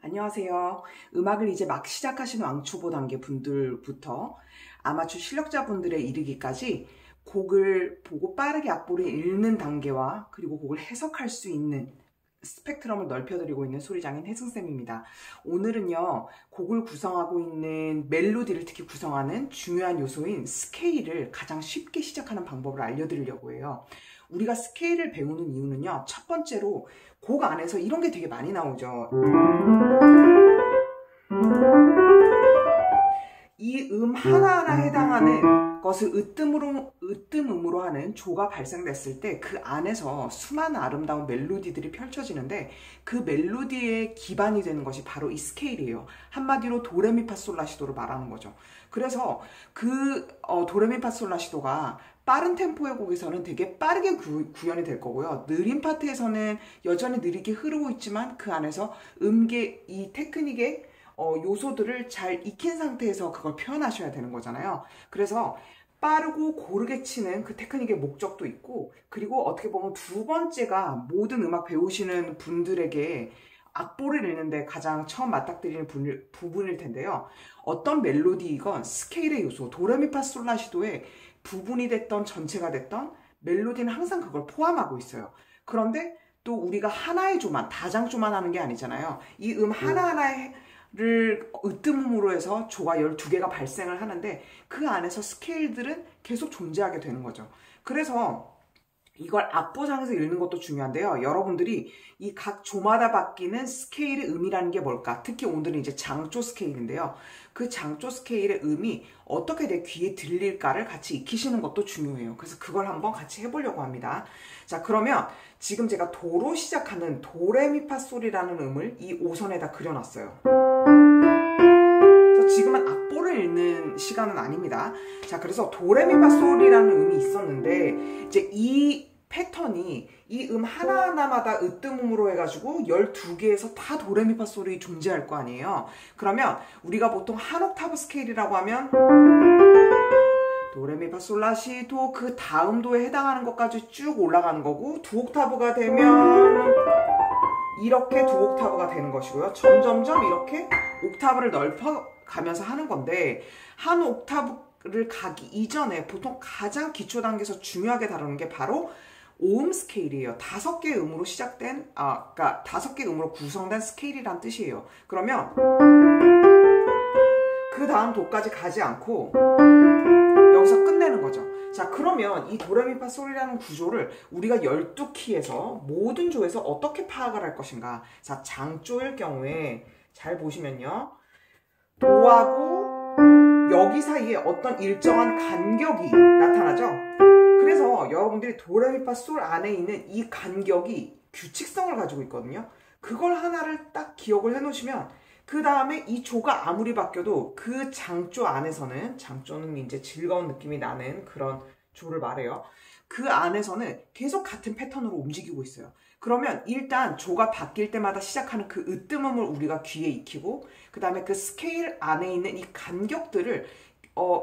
안녕하세요. 음악을 이제 막 시작하시는 왕초보 단계 분들부터 아마추어 실력자분들에 이르기까지 곡을 보고 빠르게 악보를 읽는 단계와 그리고 곡을 해석할 수 있는 스펙트럼을 넓혀드리고 있는 소리장인 혜승쌤입니다. 오늘은요, 곡을 구성하고 있는 멜로디를 특히 구성하는 중요한 요소인 스케일을 가장 쉽게 시작하는 방법을 알려드리려고 해요. 우리가 스케일을 배우는 이유는요, 첫 번째로 곡 안에서 이런 게 되게 많이 나오죠. 이 하나하나 해당하는 것을 으뜸음으로 하는 조가 발생됐을 때 그 안에서 수많은 아름다운 멜로디들이 펼쳐지는데 그 멜로디의 기반이 되는 것이 바로 이 스케일이에요. 한마디로 도레미파솔라시도를 말하는 거죠. 그래서 그 도레미파솔라시도가 빠른 템포의 곡에서는 되게 빠르게 구현이 될 거고요. 느린 파트에서는 여전히 느리게 흐르고 있지만 그 안에서 이 테크닉의 요소들을 잘 익힌 상태에서 그걸 표현하셔야 되는 거잖아요. 그래서 빠르고 고르게 치는 그 테크닉의 목적도 있고, 그리고 어떻게 보면 두 번째가 모든 음악 배우시는 분들에게 악보를 읽는데 가장 처음 맞닥뜨리는 부분일 텐데요. 어떤 멜로디이건 스케일의 요소, 도레미파솔라시도의 부분이 됐던 전체가 됐던 멜로디는 항상 그걸 포함하고 있어요. 그런데 또 우리가 하나의 조만, 다장조만 하는 게 아니잖아요. 이 하나하나의 를 으뜸음으로 해서 조가 12개가 발생을 하는데 그 안에서 스케일들은 계속 존재하게 되는 거죠. 그래서 이걸 악보상에서 읽는 것도 중요한데요. 여러분들이 이 각 조마다 바뀌는 스케일의 음이라는 게 뭘까? 특히 오늘은 이제 장조 스케일인데요. 그 장조 스케일의 음이 어떻게 내 귀에 들릴까를 같이 익히시는 것도 중요해요. 그래서 그걸 한번 같이 해보려고 합니다. 자, 그러면 지금 제가 도로 시작하는 도레미파솔이라는 음을 이 5선에다 그려놨어요. 지금은 악보를 읽는 시간은 아닙니다. 자, 그래서 도레미파솔이라는 음이 있었는데 이제 이 패턴이 이 하나하나마다 으뜸음으로 해가지고 12개에서 다 도레미파솔이 존재할 거 아니에요. 그러면 우리가 보통 한 옥타브 스케일이라고 하면 도레미파솔라시도 그 다음 도에 해당하는 것까지 쭉 올라가는 거고, 두 옥타브가 되면 이렇게 두 옥타브가 되는 것이고요. 점점점 이렇게 옥타브를 넓혀가면서 하는 건데, 한 옥타브를 가기 이전에 보통 가장 기초 단계에서 중요하게 다루는 게 바로 5음 스케일이에요. 5개의 음으로 시작된, 그러니까 5개의 음으로 구성된 스케일이란 뜻이에요. 그러면 그 다음 도까지 가지 않고 여기서 끝내는 거죠. 자, 그러면 이 도레미파솔이라는 구조를 우리가 12키에서 모든 조에서 어떻게 파악을 할 것인가? 자, 장조일 경우에 잘 보시면요, 도하고 여기 사이에 어떤 일정한 간격이 나타나죠? 그래서 여러분들이 도레미파솔 안에 있는 이 간격이 규칙성을 가지고 있거든요. 그걸 하나를 딱 기억을 해 놓으시면 그 다음에 이 조가 아무리 바뀌어도 그 장조 안에서는, 장조는 이제 즐거운 느낌이 나는 그런 조를 말해요. 그 안에서는 계속 같은 패턴으로 움직이고 있어요. 그러면 일단 조가 바뀔 때마다 시작하는 그 으뜸음을 우리가 귀에 익히고, 그 다음에 그 스케일 안에 있는 이 간격들을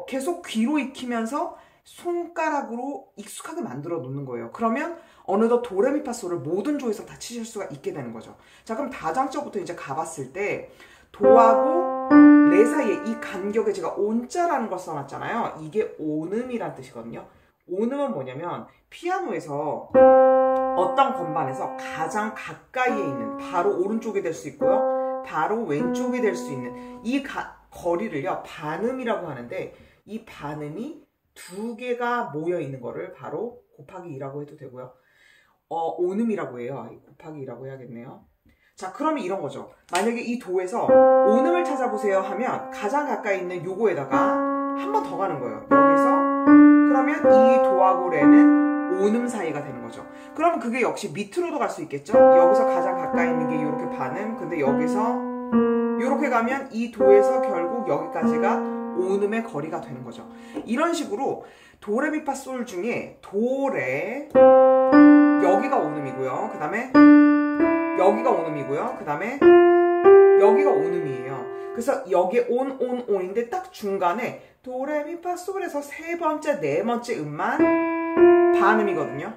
계속 귀로 익히면서 손가락으로 익숙하게 만들어 놓는 거예요. 그러면 어느덧 도레미파솔을 모든 조에서 다 치실 수가 있게 되는 거죠. 자, 그럼 다장조부터 이제 가봤을 때 도하고 레 사이에 이 간격에 제가 온자라는 걸 써놨잖아요. 이게 온음이란 뜻이거든요. 온음은 뭐냐면 피아노에서 어떤 건반에서 가장 가까이에 있는, 바로 오른쪽이 될 수 있고요, 바로 왼쪽이 될 수 있는 이 거리를요 반음이라고 하는데, 이 반음이 두 개가 모여 있는 거를 바로 곱하기 2라고 해도 되고요, 온음이라고 해요. 곱하기 2라고 해야겠네요. 자, 그러면 이런 거죠. 만약에 이 도에서 온음을 찾아보세요 하면 가장 가까이 있는 요거에다가 한 번 더 가는 거예요. 여기서. 그러면 이 도하고 레는 온음 사이가 되는 거죠. 그러면 그게 역시 밑으로도 갈 수 있겠죠. 여기서 가장 가까이 있는 게 이렇게 반음, 근데 여기서 이렇게 가면 이 도에서 결국 여기까지가 온음의 거리가 되는 거죠. 이런 식으로 도레미파솔 중에 도레, 여기가 온음이고요, 그 다음에 여기가 온음이고요, 그 다음에 여기가 온음이에요. 그래서 여기에 온인데 딱 중간에 도레미파솔에서 세 번째, 네 번째 음만 반음이거든요.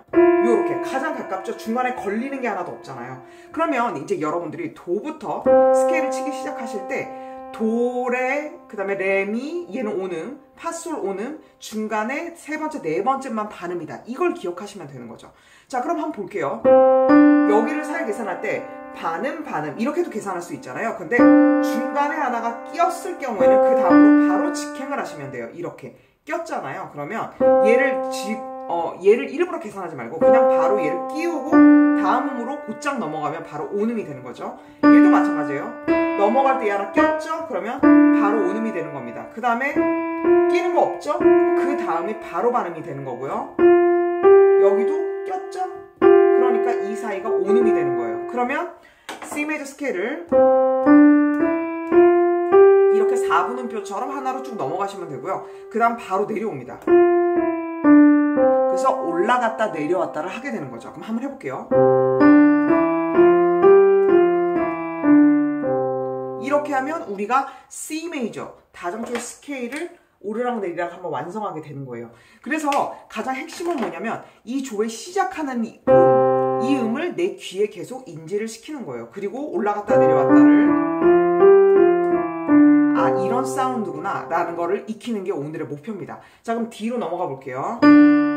요렇게 가장 가깝죠. 중간에 걸리는 게 하나도 없잖아요. 그러면 이제 여러분들이 도부터 스케일을 치기 시작하실 때 도레, 그 다음에 레미, 얘는 오음, 파솔 오음, 중간에 세 번째, 네 번째만 반음이다. 이걸 기억하시면 되는 거죠. 자, 그럼 한번 볼게요. 여기를 살 계산할 때 반음, 반음 이렇게도 계산할 수 있잖아요. 근데 중간에 하나가 끼었을 경우에는 그 다음으로 바로 직행을 하시면 돼요. 이렇게 꼈잖아요. 그러면 얘를 일부러 계산하지 말고 그냥 바로 얘를 끼우고 다음 음으로 곧장 넘어가면 바로 오음이 되는 거죠. 얘도 마찬가지예요. 넘어갈 때 얘 하나 꼈죠? 그러면 바로 오음이 되는 겁니다. 그 다음에 끼는 거 없죠? 그 다음이 바로 반음이 되는 거고요. 여기도 꼈죠? 그러니까 이 사이가 오음이 되는 거예요. 그러면 C 메이저 스케일을 이렇게 4분음표처럼 하나로 쭉 넘어가시면 되고요. 그 다음 바로 내려옵니다. 그래서 올라갔다 내려왔다를 하게 되는 거죠. 그럼 한번 해볼게요. 이렇게 하면 우리가 C 메이저 다정조의 스케일을 오르락 내리락 한번 완성하게 되는 거예요. 그래서 가장 핵심은 뭐냐면 이 조의 시작하는 이 음을 내 귀에 계속 인지를 시키는 거예요. 그리고 올라갔다 내려왔다를 이런 사운드구나 라는 거를 익히는 게 오늘의 목표입니다. 자, 그럼 뒤로 넘어가 볼게요.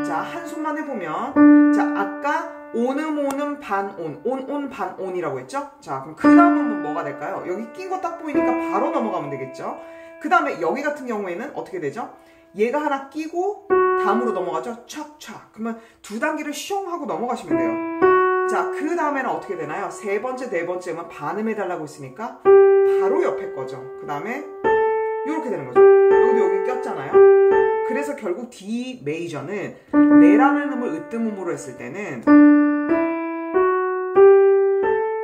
자, 한 손만 해보면, 자, 아까 온음 반온, 온 반온이라고 했죠? 자, 그럼 그 다음은 뭐가 될까요? 여기 낀 거 딱 보이니까 바로 넘어가면 되겠죠? 그 다음에 여기 같은 경우에는 어떻게 되죠? 얘가 하나 끼고 다음으로 넘어가죠? 촥촥. 그러면 두 단계를 슝 하고 넘어가시면 돼요. 자, 그 다음에는 어떻게 되나요? 세 번째, 네 번째면 반음해달라고 했으니까 바로 옆에 거죠. 그 다음에 이렇게 되는 거죠. 여기도 여기 꼈잖아요. 그래서 결국 D 메이저는 레라는 음을 으뜸음으로 했을 때는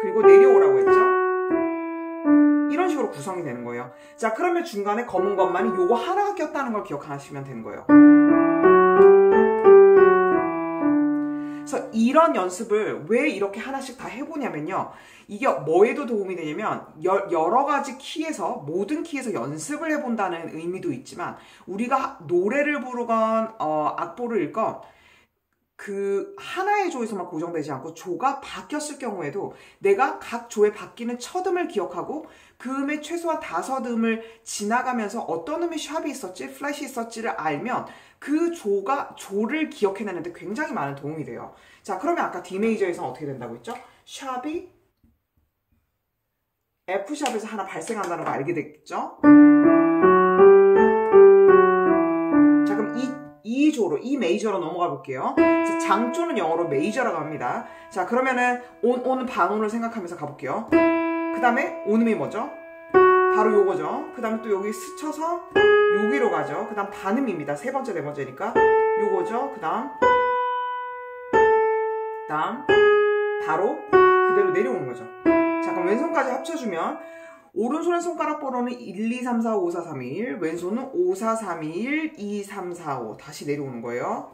그리고 내려오라고 했죠. 이런 식으로 구성이 되는 거예요. 자, 그러면 중간에 검은 것만이 요거 하나가 꼈다는 걸 기억하시면 되는 거예요. 그래서 이런 연습을 왜 이렇게 하나씩 다 해보냐면요. 이게 뭐에도 도움이 되냐면 여러 가지 키에서 모든 키에서 연습을 해본다는 의미도 있지만 우리가 노래를 부르건 악보를 읽건 그 하나의 조에서만 고정되지 않고 조가 바뀌었을 경우에도 내가 각 조에 바뀌는 첫 음을 기억하고 그 음의 최소한 5음을 지나가면서 어떤 음의 샵이 있었지, 플랫이 있었지를 알면 그 조를 기억해내는데 굉장히 많은 도움이 돼요. 자, 그러면 아까 D 메이저에서는 어떻게 된다고 했죠? 샵이 F샵에서 하나 발생한다는 거 알게 됐죠? 자, 그럼 이 조로, 이 메이저로 넘어가 볼게요. 자, 장조는 영어로 메이저라고 합니다. 자, 그러면은 온 반온을 생각하면서 가볼게요. 그 다음에 온음이 뭐죠? 바로 요거죠. 그 다음에 또 여기 스쳐서 여기로 가죠. 그 다음 반음입니다. 세 번째, 네 번째니까 요거죠. 그 다음 바로 그대로 내려오는 거죠. 자, 그럼 왼손까지 합쳐주면 오른손의 손가락 번호는 1, 2, 3, 4, 5, 4, 3, 2, 1 왼손은 5, 4, 3, 2, 1, 2, 3, 4, 5 다시 내려오는 거예요.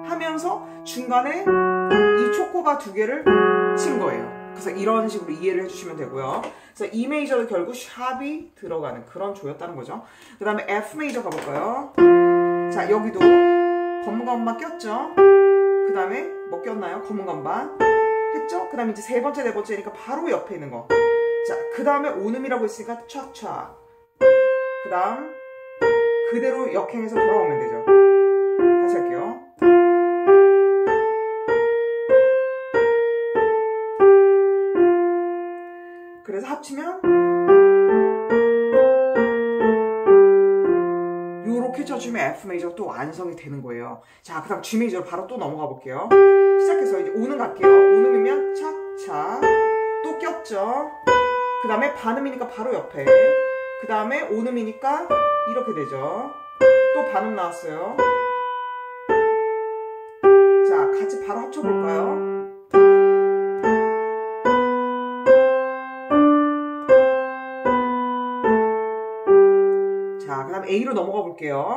하면서 중간에 이 초코바 2개를 친 거예요. 그래서 이런 식으로 이해를 해주시면 되고요. 그래서 E 메이저도 결국 샵이 들어가는 그런 조였다는 거죠. 그 다음에 F 메이저 가볼까요? 자, 여기도 검은 건반 꼈죠? 그 다음에 뭐 꼈나요? 검은 건반 했죠? 그 다음에 이제 세 번째, 네 번째니까 바로 옆에 있는 거. 자, 그 다음에 온음이라고 했으니까 촥촥. 그 다음 그대로 역행해서 돌아오면 되죠. 다시 할게요. 그래서 합치면 요렇게 쳐주면 F 메이저가 또 완성이 되는 거예요. 자, 그 다음 G 메이저로 바로 또 넘어가 볼게요. 시작해서 이제 오음 갈게요. 오음이면 착착 또 꼈죠. 그 다음에 반음이니까 바로 옆에. 그 다음에 온음이니까 이렇게 되죠. 또 반음 나왔어요. 자, 같이 바로 합쳐볼까요? 자, 그 다음 A로 넘어가 볼게요.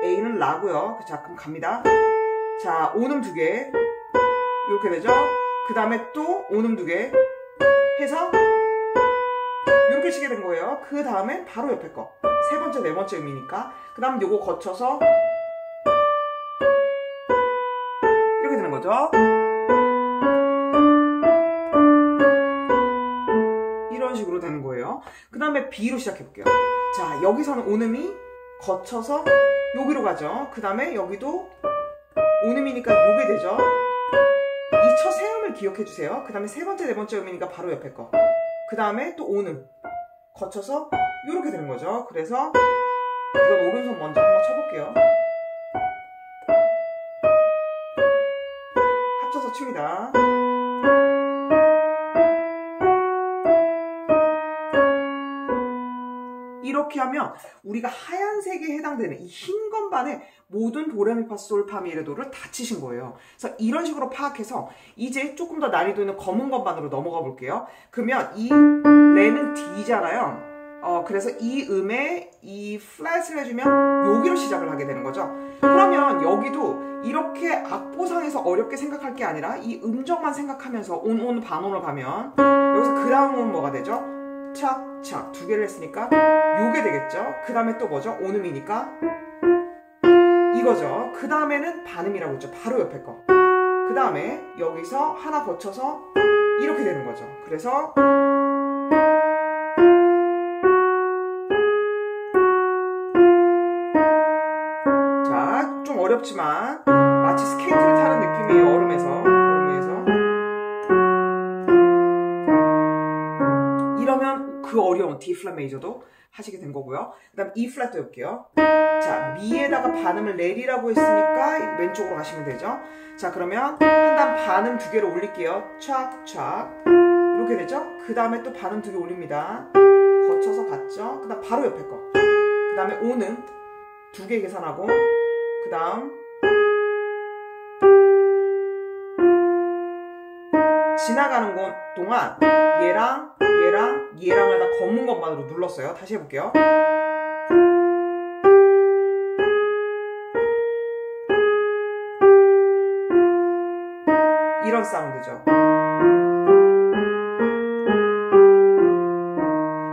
A는 라고요. 자, 그럼 갑니다. 자, 온음 2개 이렇게 되죠. 그 다음에 또 온음 2개 해서 이렇게 치게 된 거예요. 그 다음에 바로 옆에 거. 세 번째, 네 번째 음이니까. 그 다음 요거 거쳐서 이렇게 되는 거죠. 이런 식으로 되는 거예요. 그 다음에 B로 시작해 볼게요. 자, 여기서는 온음이 거쳐서 여기로 가죠. 그 다음에 여기도 온음이니까 요게 되죠. 이 첫 세 음을 기억해 주세요. 그 다음에 세 번째, 네 번째 음이니까 바로 옆에 거. 그 다음에 또 온음 거쳐서 이렇게 되는 거죠. 그래서 이건 오른손 먼저 한번 쳐볼게요. 합쳐서 칩니다. 이렇게 하면 우리가 하얀색에 해당되는 이 흰 건반에 모든 도레미파솔파미레도를 다 치신 거예요. 그래서 이런 식으로 파악해서 이제 조금 더 난이도 있는 검은 건반으로 넘어가 볼게요. 그러면 이 레는 D잖아요. 그래서 이 음에 이 플랫을 해주면 여기로 시작을 하게 되는 거죠. 그러면 여기도 이렇게 악보상에서 어렵게 생각할 게 아니라 이 음정만 생각하면서 온, 반온을 가면 여기서 그 다음은 뭐가 되죠? 착착 두 개를 했으니까 요게 되겠죠. 그 다음에 또 뭐죠? 온음이니까 이거죠. 그 다음에는 반음이라고 했죠. 바로 옆에 거. 그 다음에 여기서 하나 거쳐서 이렇게 되는 거죠. 그래서 자, 좀 어렵지만 마치 스케이트를 타는 느낌이에요. 얼음 위에서. 이러면 그 어려운 D 플랫 메이저도 하시게 된 거고요. 그 다음 E 플랫도 해볼게요. 자, 미에다가 반음을 내리라고 했으니까 왼쪽으로 가시면 되죠. 자, 그러면 한 단 반음 두 개를 올릴게요. 촥촥 이렇게 되죠. 그 다음에 또 반음 두 개 올립니다. 거쳐서 갔죠. 그 다음 바로 옆에 거. 그 다음에 O는 두 개 계산하고 그 다음 지나가는 동안 얘랑을 다 검은 건반으로 눌렀어요. 다시 해볼게요. 이런 사운드죠.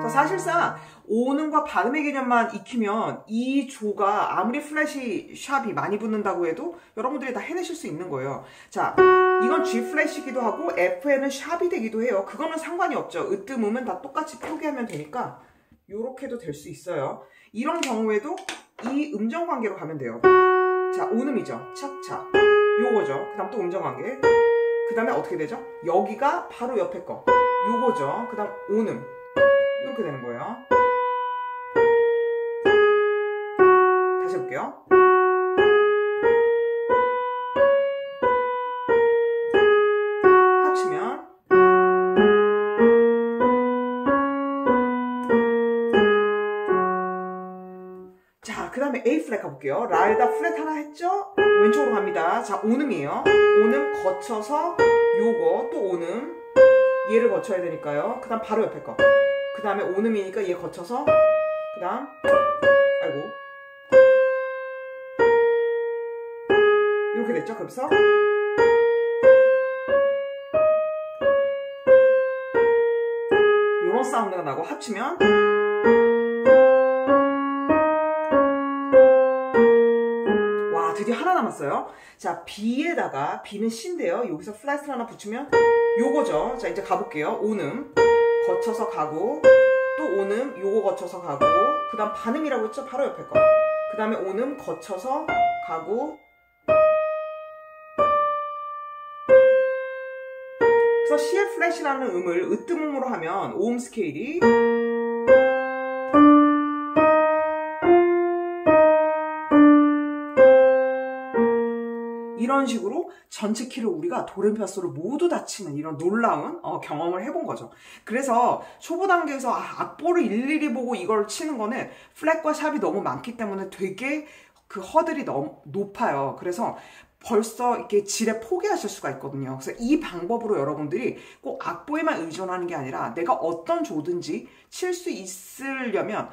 자, 사실상 오음과 반음의 개념만 익히면 이 조가 아무리 플랫이 샵이 많이 붙는다고 해도 여러분들이 다 해내실 수 있는 거예요. 자, 이건 G 플랫이기도 하고 F에는 샵이 되기도 해요. 그거는 상관이 없죠. 으뜸음은 다 똑같이 표기하면 되니까 요렇게도 될 수 있어요. 이런 경우에도 이 음정 관계로 가면 돼요. 자, 온음이죠. 착착 요거죠. 그 다음 또 음정 관계. 그 다음에 어떻게 되죠? 여기가 바로 옆에 거 요거죠. 그 다음 온음 이렇게 되는 거예요. 다시 해볼게요. 합치면 자, 그 다음에 A 플랫 가볼게요. 라에다 플랫 하나 했죠? 왼쪽으로 갑니다. 자, 온음이에요. 온음 거쳐서 요거 또 온음 얘를 거쳐야 되니까요. 그 다음 바로 옆에 거. 그 다음에 온음이니까 얘 거쳐서 그 다음 아이고 이렇게 됐죠? 그래서 요런 사운드가 나고 합치면 와, 드디어 하나 남았어요. 자, B에다가 B는 C인데요. 여기서 플랫을 하나 붙이면 요거죠. 자, 이제 가볼게요. 온음 거쳐서 가고 또 온음 요거 거쳐서 가고 그 다음 반음이라고 했죠? 바로 옆에 거. 그 다음에 온음 거쳐서 가고 그래서 C의 플랫이라는 음을 으뜸음으로 하면 오음 스케일이 이런 식으로 전체 키를 우리가 도레미파솔을 모두 다 치는 이런 놀라운 경험을 해본 거죠. 그래서 초보 단계에서 악보를 일일이 보고 이걸 치는 거는 플랫과 샵이 너무 많기 때문에 되게 그 허들이 너무 높아요. 그래서 벌써 이렇게 지레 포기하실 수가 있거든요. 그래서 이 방법으로 여러분들이 꼭 악보에만 의존하는 게 아니라 내가 어떤 조든지 칠 수 있으려면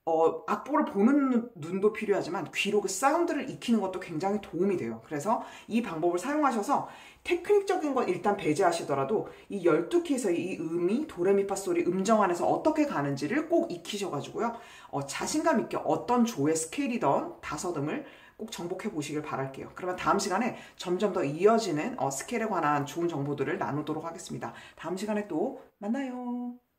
악보를 보는 눈도 필요하지만 귀로 그 사운드를 익히는 것도 굉장히 도움이 돼요. 그래서 이 방법을 사용하셔서 테크닉적인 건 일단 배제하시더라도 이 12키에서 이 음이 도레미파솔이 음정 안에서 어떻게 가는지를 꼭 익히셔가지고요. 자신감 있게 어떤 조의 스케일이던 다섯음을 꼭 정복해 보시길 바랄게요. 그러면 다음 시간에 점점 더 이어지는 스케일에 관한 좋은 정보들을 나누도록 하겠습니다. 다음 시간에 또 만나요.